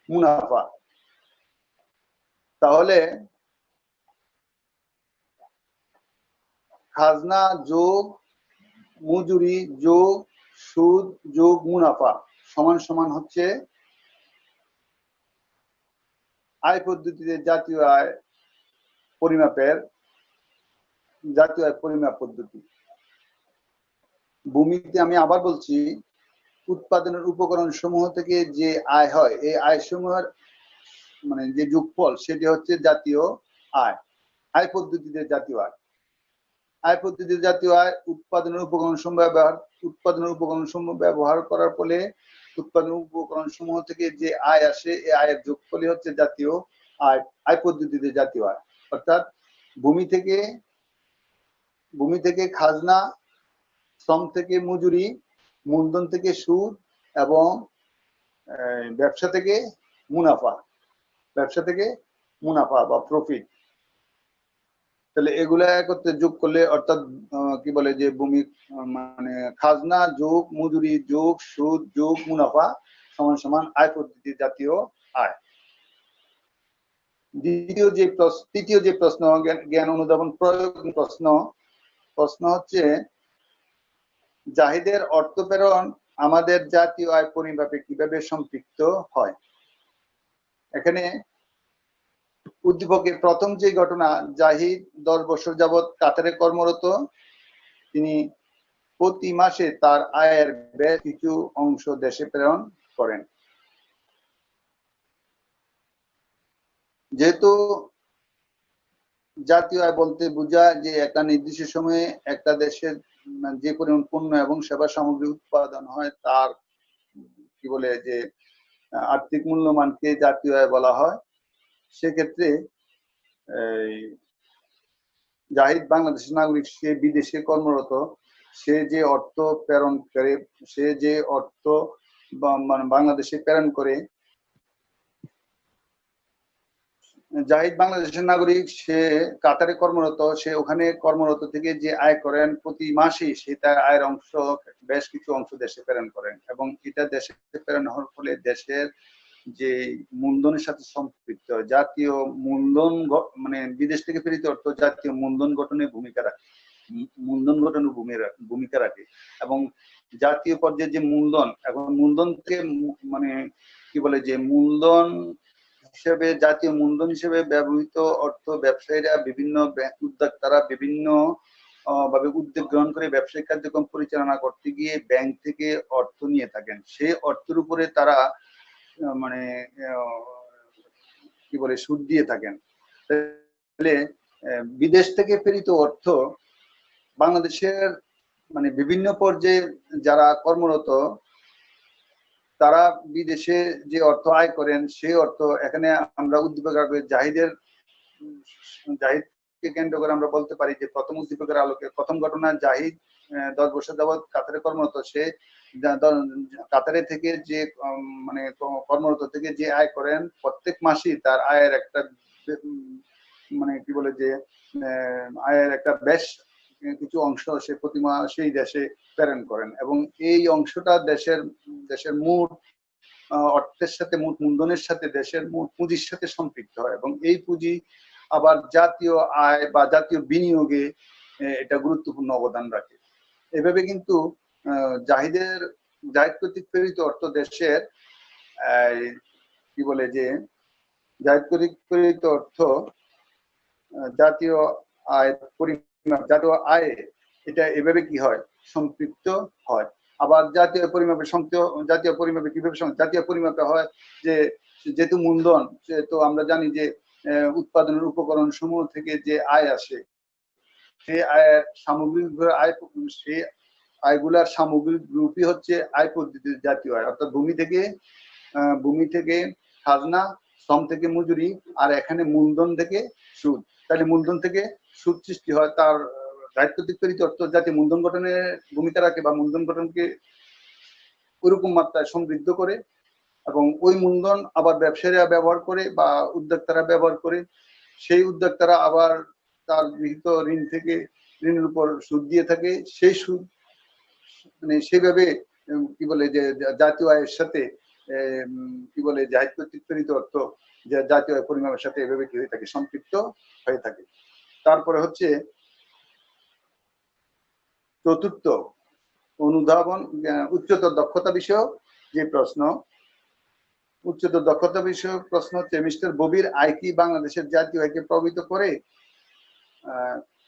মুনাফা। তাহলে খাজনা যোগ মজুরি যোগ সুদ যোগ মুনাফা সমান সমান হচ্ছে আয় পদ্ধতিতে জাতীয় আয় পরিমাপের জাতীয় আয় পরিমাপ পদ্ধতি। ভূমিতে আমি আবার বলছি, উৎপাদনের উপকরণ সমূহ থেকে যে আয় হয় এই আয় সমূহের মানে যে যোগফল সেটি হচ্ছে জাতীয় আয়। আয় পদ্ধতিতে জাতীয় আয়, আয় পদ্ধতিতে জাতীয় আয় উৎপাদনের উপকরণ সমূহ ব্যবহার করার ফলে উৎপাদন উপকরণ সমূহ থেকে যে আয় আসে এই আয়ের যোগফলই হচ্ছে জাতীয় আয়। আয় পদ্ধতিতে জাতীয় আয়, অর্থাৎ ভূমি থেকে খাজনা, শ্রম থেকে মজুরি, মূলধন থেকে সুদ এবং ব্যবসা থেকে মুনাফা বা প্রফিট। তাহলে এগুলা একত্রে যোগ করলে অর্থাৎ কি বলে যে ভূমি মানে খাজনা যোগ মজুরি যোগ সুদ যোগ মুনাফা সমান সমান আয় পদ্ধতি জাতীয় আয়। তৃতীয় যে প্রশ্ন জ্ঞান অনুধাবন প্রয়োগ প্রশ্ন হচ্ছে জাহিদের অর্থ প্রেরণ আমাদের জাতীয় আয় পরিমাপে কিভাবে সম্পৃক্ত হয়। এখানে উদ্দীপকের প্রথম যে ঘটনা, জাহিদ 10 বছর যাবৎ কাতারে কর্মরত। তিনি প্রতি মাসে তার আয়ের বেশ কিছু অংশ দেশে প্রেরণ করেন। যেহেতু জাতীয় আয় বলতে বোঝায় যে একটা নির্দিষ্ট সময়ে একটা দেশের যে পরিমাণ পণ্য এবং সেবা সামগ্রী উৎপাদন হয় তার কি বলে যে আর্থিক মূল্যমানকে জাতীয় আয় বলা হয়। সেক্ষেত্রে জাহিদ বাংলাদেশের নাগরিক, সে বিদেশে কর্মরত, সে যে অর্থ প্রেরণ করে, সে যে অর্থ মানে বাংলাদেশে প্রেরণ করে, জাহিদ বাংলাদেশের নাগরিক, সে কাতারে কর্মরত, সে ওখানে কর্মরত থেকে যে আয় করেন প্রতি মাসে সে তার আয়ের অংশ বেশ কিছু অংশ দেশে প্রেরণ করেন এবং এটা দেশে প্রেরণ হওয়ার ফলে দেশের যে মূলধনের সাথে সম্পৃক্ত জাতীয় মূলধন মানে বিদেশ থেকে প্রেরিত অর্থ জাতীয় মূলধন গঠনে ভূমিকা রাখে এবং জাতীয় পর্যায়ে যে মূলধন, এখন মূলধন থেকে মানে কি বলে যে মূলধন হিসেবে জাতীয় মূলধন হিসেবে ব্যবহৃত অর্থ ব্যবসায়ীরা বিভিন্ন উদ্যোক্তারা বিভিন্ন ভাবে উদ্যোগ গ্রহণ করে ব্যবসায়িক কার্যক্রম পরিচালনা করতে গিয়ে ব্যাংক থেকে অর্থ নিয়ে থাকেন, সেই অর্থের উপরে তারা মানে কি বলে সুদ দিয়ে থাকেন। তাহলে বিদেশ থেকে প্রেরিত অর্থ বাংলাদেশের মানে বিভিন্ন পর্যায়ে যারা কর্মরত তারা বিদেশে যে অর্থ আয় করেন সেই অর্থ এখানে আমরা উদ্দীপকের জাহিদকে কেন্দ্র করে আমরা বলতে পারি যে প্রথম উদ্দীপকের আলোকে প্রথম ঘটনা জাহিদ 10 বছর যাবৎ কাতারে কর্মরত, সে কাতারে থেকে যে মানে কর্মরত থেকে যে আয় করেন প্রত্যেক মাসেই তার আয়ের একটা মানে কি বলে যে আয়ের একটা বেশ কিছু অংশ সে প্রতি মাসেই দেশে প্রেরণ করেন এবং এই অংশটা দেশের মূল অর্থের সাথে মূলধনের সাথে দেশের মূল পুঁজির সাথে সম্পৃক্ত হয় এবং এই পুঁজি আবার জাতীয় আয় বা জাতীয় বিনিয়োগে এটা গুরুত্বপূর্ণ অবদান রাখে। এভাবে কিন্তু জাহিদ কর্তৃক প্রেরিত অর্থ দেশের কি বলে যে জাহিদ কর্তৃক প্রেরিত অর্থ জাতীয় আয় পরিমাপ জাতীয় আয়ে এটা এভাবে কি হয় সম্পৃক্ত হয়। আবার জাতীয় পরিমাপে কিভাবে জাতীয় পরিমাপে হয় যে যেহেতু মূলধন, সেহেতু আমরা জানি যে উৎপাদনের উপকরণ সমূহ থেকে যে আয় আসে সেই আয়ের সামগ্রিক আয় সেই আয়গুলার সামগ্রিক রূপই হচ্ছে আয় পদ্ধতির জাতীয় আয়, অর্থাৎ ভূমি থেকে খাজনা, শ্রম থেকে মজুরি, আর এখানে মূলধন থেকে সুদ। তাহলে মূলধন থেকে সুদ সৃষ্টি হয়, তার দায়িত্ব প্রেরিত অর্থ যাতে মূলধন গঠনে ভূমিকা রাখে বা মূলধন গঠনকে ওইরকম মাত্রায় সমৃদ্ধ করে এবং ওই মূলধন আবার ব্যবসায়ীরা ব্যবহার করে বা উদ্যোক্তারা ব্যবহার করে, সেই উদ্যোক্তারা আবার তার গৃহীত ঋণের উপর সুদ দিয়ে থাকে। সেই সুদ মানে সেইভাবে কি বলে যে জাতীয় আয়ের সাথে কি বলে জাহিদ কর্তৃক প্রেরিত অর্থ যে জাতীয় আয় পরিমাপের সাথে এভাবে কি হয়ে থাকে সম্পৃক্ত হয়ে থাকে। তারপরে হচ্ছে চতুর্থ অনুধাবন উচ্চতর দক্ষতা বিষয়ক যে প্রশ্ন, উচ্চতর দক্ষতা বিষয়ক প্রশ্ন হচ্ছে মিস্টার ববির আয় কি বাংলাদেশের জাতীয় আয়কে প্রভাবিত করে?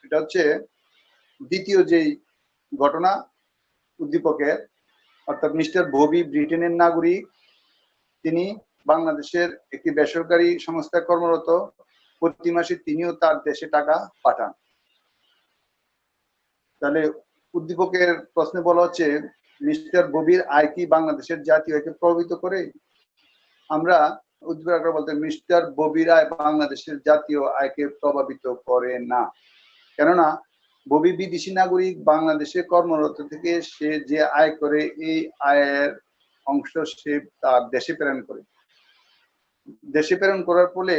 এটা হচ্ছে দ্বিতীয় যেই ঘটনা উদ্দীপকের, অর্থাৎ মিস্টার ববি ব্রিটেনের নাগরিক, তিনি বাংলাদেশের একটি বেসরকারি সংস্থায় কর্মরত, প্রতি মাসে তিনিও তার দেশে টাকা পাঠান। তাহলে উদ্দীপকের প্রশ্নে বলা হচ্ছে মিস্টার ববির আয় কি বাংলাদেশের জাতীয় আয়কে প্রভাবিত করে? আমরা উদ্দীপক বলতে মিস্টার ববির আয় বাংলাদেশের জাতীয় আয়কে প্রভাবিত করে না, কেননা ববি বিদেশি নাগরিক, বাংলাদেশে কর্মরত থেকে সে যে আয় করে এই আয়ের অংশ সে তার দেশে প্রেরণ করে। দেশে প্রেরণ করার ফলে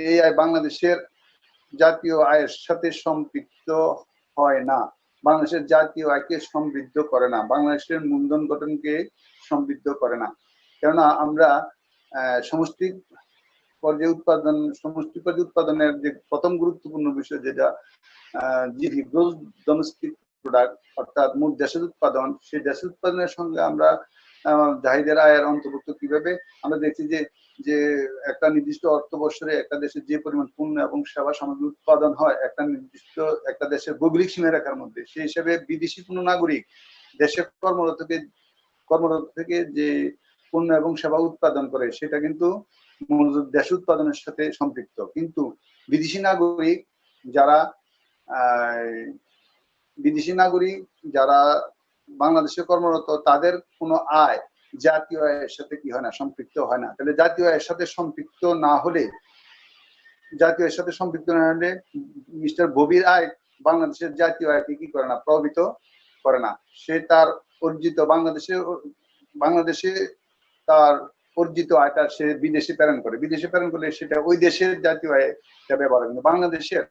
এই আয় বাংলাদেশের জাতীয় আয়ের সাথে সম্পৃক্ত হয় না, বাংলাদেশের জাতীয় আয়কে সমৃদ্ধ করে না, বাংলাদেশের মূলধন গঠনকে সমৃদ্ধ করে না। কেননা আমরা সমষ্টি পর্যায়ে উৎপাদনের যে প্রথম গুরুত্বপূর্ণ বিষয় যেটা জিডি গ্রোস ডোমেস্টিক প্রোডাক্ট, অর্থাৎ মোট দেশের উৎপাদন, সেই দেশের উৎপাদনের সঙ্গে আমরা জাহিদের আয়ের অন্তর্ভুক্ত কিভাবে আমরা দেখছি যে একটা নির্দিষ্ট অর্থবর্ষে একটা দেশের যে পরিমাণ পণ্য এবং সেবা সামগ্রী উৎপাদন হয় একটা দেশের ভৌগোলিক সীমারেখার মধ্যে, সেই হিসেবে বিদেশি কোনো নাগরিক দেশে কর্মরত থেকে যে পণ্য এবং সেবা উৎপাদন করে সেটা কিন্তু দেশ উৎপাদনের সাথে সম্পৃক্ত। কিন্তু বিদেশি নাগরিক যারা বাংলাদেশে কর্মরত, তাদের কোনো আয় জাতীয় আয়ের সাথে কি হয় না সম্পৃক্ত হয় না। তাহলে জাতীয় আয়ের সাথে সম্পৃক্ত না হলে মিস্টার ববির আয় বাংলাদেশের জাতীয় আয়কে কি করে না প্রভাবিত করে না। সে তার অর্জিত বাংলাদেশে তার অর্জিত আয়টা সে বিদেশে প্রেরণ করলে সেটা ওই দেশের জাতীয় আয় ব্যবহার হয়, কিন্তু বাংলাদেশের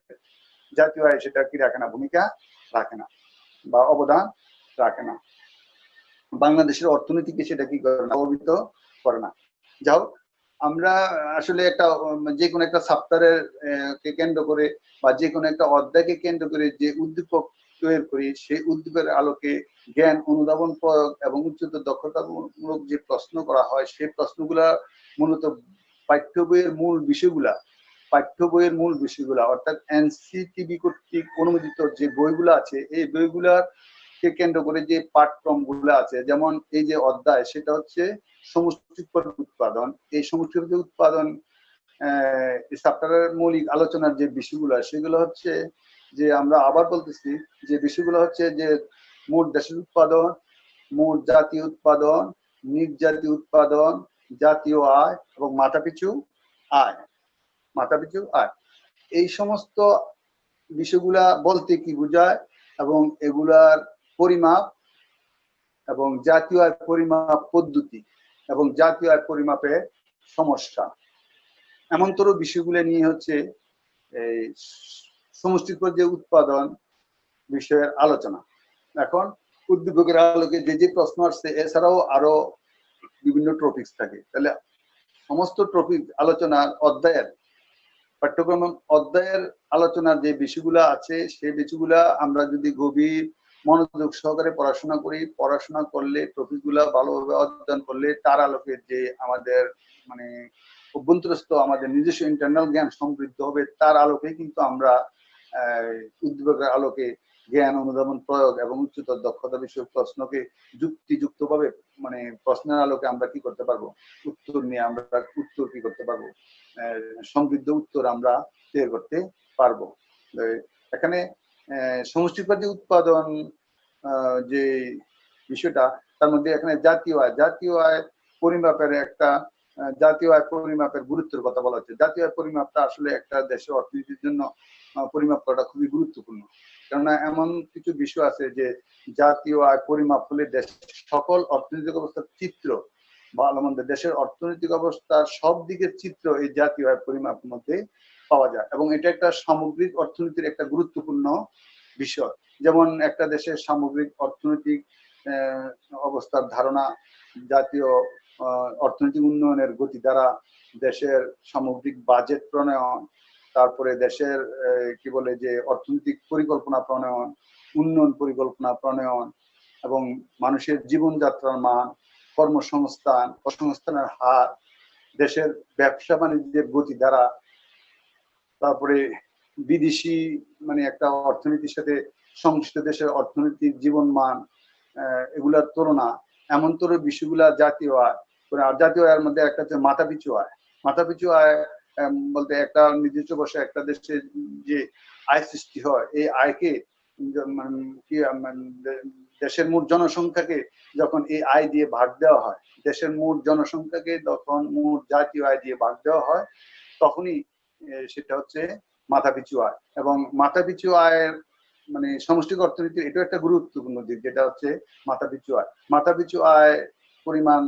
জাতীয় আয় সেটা কি রাখে না, ভূমিকা রাখে না বা অবদান রাখে না, বাংলাদেশের অর্থনীতিকে সেটা কি করে না প্রভাবিত করে না। যাও আমরা আসলে যে কোনো একটা চ্যাপ্টারের কে কেন্দ্র করে বা যে কোনো একটা অধ্যায়কে কেন্দ্র করে যে উদ্দীপক তৈরি করি, সেই উদ্দীপকের আলোকে জ্ঞান অনুধাবন প্রয়োগ এবং উচ্চতর দক্ষতামূলক যে প্রশ্ন করা হয়, সেই প্রশ্নগুলা মূলত পাঠ্য বইয়ের মূল বিষয়গুলা পাঠ্য বইয়ের মূল বিষয়গুলা অর্থাৎ এনসিটিবি কর্তৃক অনুমোদিত যে বইগুলো আছে এই বইগুলাকে কেন্দ্র করে যে পাঠক্রমগুলো আছে, যেমন এই যে অধ্যায় সেটা হচ্ছে সমষ্টি উৎপাদন। এই সমষ্টি উৎপাদন চ্যাপ্টারের মৌলিক আলোচনার যে বিষয়গুলো সেগুলো হচ্ছে যে আমরা আবার বলতেছি যে বিষয়গুলো হচ্ছে যে মোট দেশের উৎপাদন, মোট জাতীয় উৎপাদন, নির্জাতীয় উৎপাদন, জাতীয় আয় এবং মাথাপিছু আয়। মাথাপিছু আয় এই সমস্ত বিষয়গুলা বলতে কি বোঝায় এবং এগুলার পরিমাপ এবং জাতীয় আয় পরিমাপ পদ্ধতি এবং জাতীয় আয় পরিমাপের সমস্যা, এমনতর বিষয়গুলো নিয়ে হচ্ছে এই সমষ্টি পর্যায়ে উৎপাদন বিষয়ের আলোচনা। এখন উদ্দীপকের আলোকে যে যে প্রশ্ন আসছে এছাড়াও আরো বিভিন্ন টপিকস থাকে, তাহলে সমস্ত টপিক আলোচনার অধ্যায়ের পাঠ্যক্রম অধ্যায়ের আলোচনার যে বিষয়গুলা আছে সেই বিষয়গুলা আমরা যদি গভীর মনোযোগ সহকারে পড়াশোনা করি, পড়াশোনা করলে টপিকগুলা ভালোভাবে অধ্যয়ন করলে তার আলোকে যে আমাদের মানে অভ্যন্তরস্থ আমাদের নিজস্ব ইন্টারনাল জ্ঞান সমৃদ্ধ হবে, তার আলোকে কিন্তু আমরা উদ্দীপকের আলোকে জ্ঞান অনুধাবন প্রয়োগ এবং উচ্চতর দক্ষতা বিষয়ক প্রশ্নকে যুক্তিযুক্তভাবে মানে প্রশ্নের আলোকে আমরা কি করতে পারবো, উত্তর নিয়ে আমরা উত্তর কি করতে পারবো, সমৃদ্ধ উত্তর আমরা তৈরি করতে পারবো। এখানে সমষ্টি পর্যায়ে উৎপাদন যে বিষয়টা তার মধ্যে এখানে জাতীয় আয় পরিমাপের একটা জাতীয় আয় পরিমাপের গুরুত্বের কথা বলা হচ্ছে। জাতীয় আয় পরিমাপটা আসলে একটা দেশের অর্থনীতির জন্য পরিমাপ করাটা খুবই গুরুত্বপূর্ণ, কেননা এমন কিছু বিষয় আছে যে জাতীয় আয় পরিমাপ হলে দেশের সকল অর্থনৈতিক অবস্থার চিত্র বা আমাদের দেশের অর্থনৈতিক অবস্থার সব দিকের চিত্র এই জাতীয় আয় পরিমাপের মধ্যে পাওয়া যায় এবং এটা একটা সামগ্রিক অর্থনীতির একটা গুরুত্বপূর্ণ বিষয়। যেমন একটা দেশের সামগ্রিক অর্থনৈতিক অবস্থার ধারণা, জাতীয় অর্থনৈতিক উন্নয়নের গতি দ্বারা দেশের সামগ্রিক বাজেট প্রণয়ন, তারপরে দেশের কি বলে যে অর্থনৈতিক পরিকল্পনা প্রণয়ন, উন্নয়ন পরিকল্পনা প্রণয়ন এবং মানুষের জীবনযাত্রার মান, কর্মসংস্থান, কর্মসংস্থানের হার, দেশের ব্যবসা বাণিজ্যের গতি দ্বারা, তারপরে বিদেশি মানে একটা অর্থনীতির সাথে সংশ্লিষ্ট দেশের অর্থনৈতিক জীবন মান, এগুলার তুলনা, এমনতর বিষয়গুলা জাতীয় আয়। আর জাতীয় আয়ের মধ্যে একটা হচ্ছে মাথাপিছু আয়। মাথাপিছু আয় বলতে একটা নির্দিষ্ট বর্ষে একটা দেশে যে আয় সৃষ্টি হয় এই আয়কে কি দেশের মোট জনসংখ্যাকে যখন এই আয় দিয়ে ভাগ দেওয়া হয়, দেশের মোট জনসংখ্যাকে তখন মোট জাতীয় আয় দিয়ে ভাগ দেওয়া হয়, তখনই সেটা হচ্ছে মাথাপিছু আয়। এবং মাথাপিছু আয়ের মানে সমষ্টিক অর্থনীতির এটা একটা গুরুত্বপূর্ণ দিক, যেটা হচ্ছে মাথাপিছু আয়। মাথাপিছু আয় পরিমাণ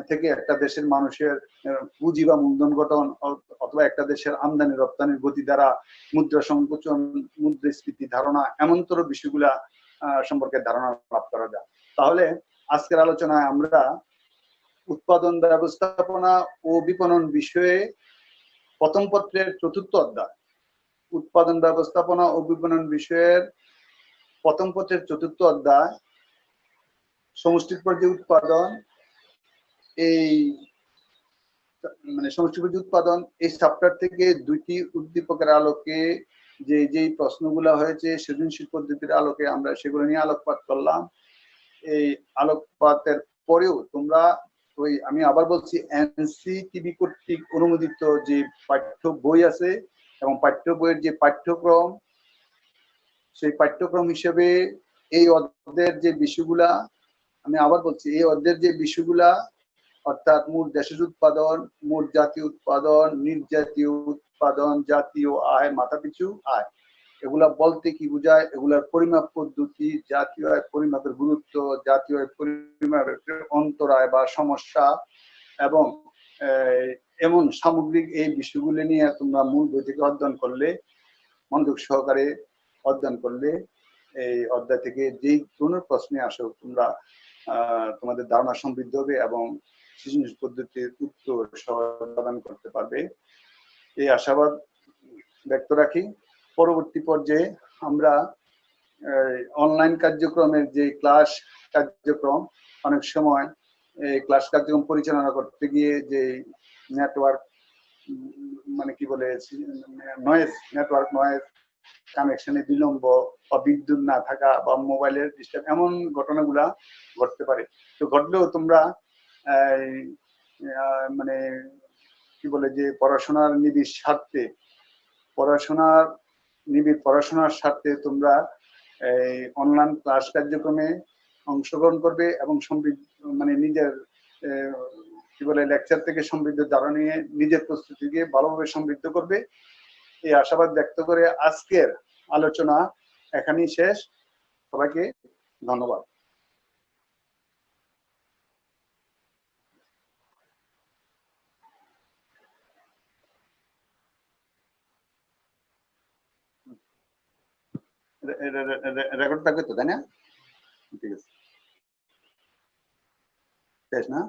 থেকে একটা দেশের মানুষের পুঁজি বা মূলধন গঠন অথবা একটা দেশের আমদানি রপ্তানির গতি দ্বারা মুদ্রা সংকোচন, মুদ্রাস্ফীতি ধারণা, এমনতর বিষয়গুলা সম্পর্কে ধারণা লাভ করা যায়। তাহলে আজকের আলোচনায় আমরা উৎপাদন ব্যবস্থাপনা ও বিপণন বিষয়ে প্রথম পত্রের ৪র্থ অধ্যায়, উৎপাদন ব্যবস্থাপনা ও বিপণন বিষয়ের প্রথম পত্রের ৪র্থ অধ্যায় সমষ্টি পর্যায়ে উৎপাদন, এই মানে সমষ্টি পর্যায়ে উৎপাদন এই চ্যাপ্টার থেকে দুইটি উদ্দীপকের আলোকে যে যেই প্রশ্নগুলো হয়েছে সৃজনশীল পদ্ধতির আলোকে আমরা সেগুলো নিয়ে আলোকপাত করলাম। এই আলোকপাতের পরেও তোমরা ওই আমি আবার বলছি এনসিটিবি কর্তৃক অনুমোদিত যে পাঠ্য বই আছে এবং পাঠ্য বইয়ের যে পাঠ্যক্রম, সেই পাঠ্যক্রম হিসেবে এই অধ্যায়ের যে বিষয়গুলা, আমি আবার বলছি এই অধ্যায়ের যে বিষয়গুলা অর্থাৎ মোট দেশের উৎপাদন, মোট জাতীয় উৎপাদন, নির্জাতীয় উৎপাদন, জাতীয় আয়, মাথাপিছু আয়, এগুলা বলতে কি বোঝায়, এগুলার পরিমাপ পদ্ধতি, জাতীয় আয় পরিমাপের গুরুত্ব, জাতীয় আয় পরিমাপের অন্তরায় বা সমস্যা এবং এমন সামগ্রিক এই বিষয়গুলি নিয়ে তোমরা মূল বই থেকে অধ্যয়ন করলে, মনোযোগ সহকারে অধ্যয়ন করলে এই অধ্যায় থেকে যেই কোনো প্রশ্নে আসো তোমরা তোমাদের ধারণা সমৃদ্ধ হবে এবং সৃজনশীল পদ্ধতির উত্তর সমাধান করতে পারবে, এই আশাবাদ ব্যক্ত রাখি। পরবর্তী পর্যায়ে আমরা অনলাইন কার্যক্রমের যে ক্লাস কার্যক্রম, অনেক সময় এই ক্লাস কার্যক্রম পরিচালনা করতে গিয়ে যে নেটওয়ার্ক মানে কি বলে নয়েজ, নেটওয়ার্ক নয়েজ, কানেকশনে বিলম্ব বা বিদ্যুৎ না থাকা বা মোবাইলের ডিস্টার্ব, এমন ঘটনাগুলা ঘটতে পারে। তো ঘটলেও তোমরা মানে কি বলে যে পড়াশোনার নিবিড় স্বার্থে, পড়াশোনার স্বার্থে তোমরা এই অনলাইন ক্লাস কার্যক্রমে অংশগ্রহণ করবে এবং মানে নিজের কি বলে লেকচার থেকে সমৃদ্ধ ধারণা নিয়ে নিজের প্রস্তুতিকে ভালোভাবে সমৃদ্ধ করবে, এই আশাবাদ ব্যক্ত করে আজকের আলোচনা এখানেই শেষ। সবাইকে ধন্যবাদ। রেকর্ড থাকবে তো, তাই না? ঠিক আছে, শেষ না?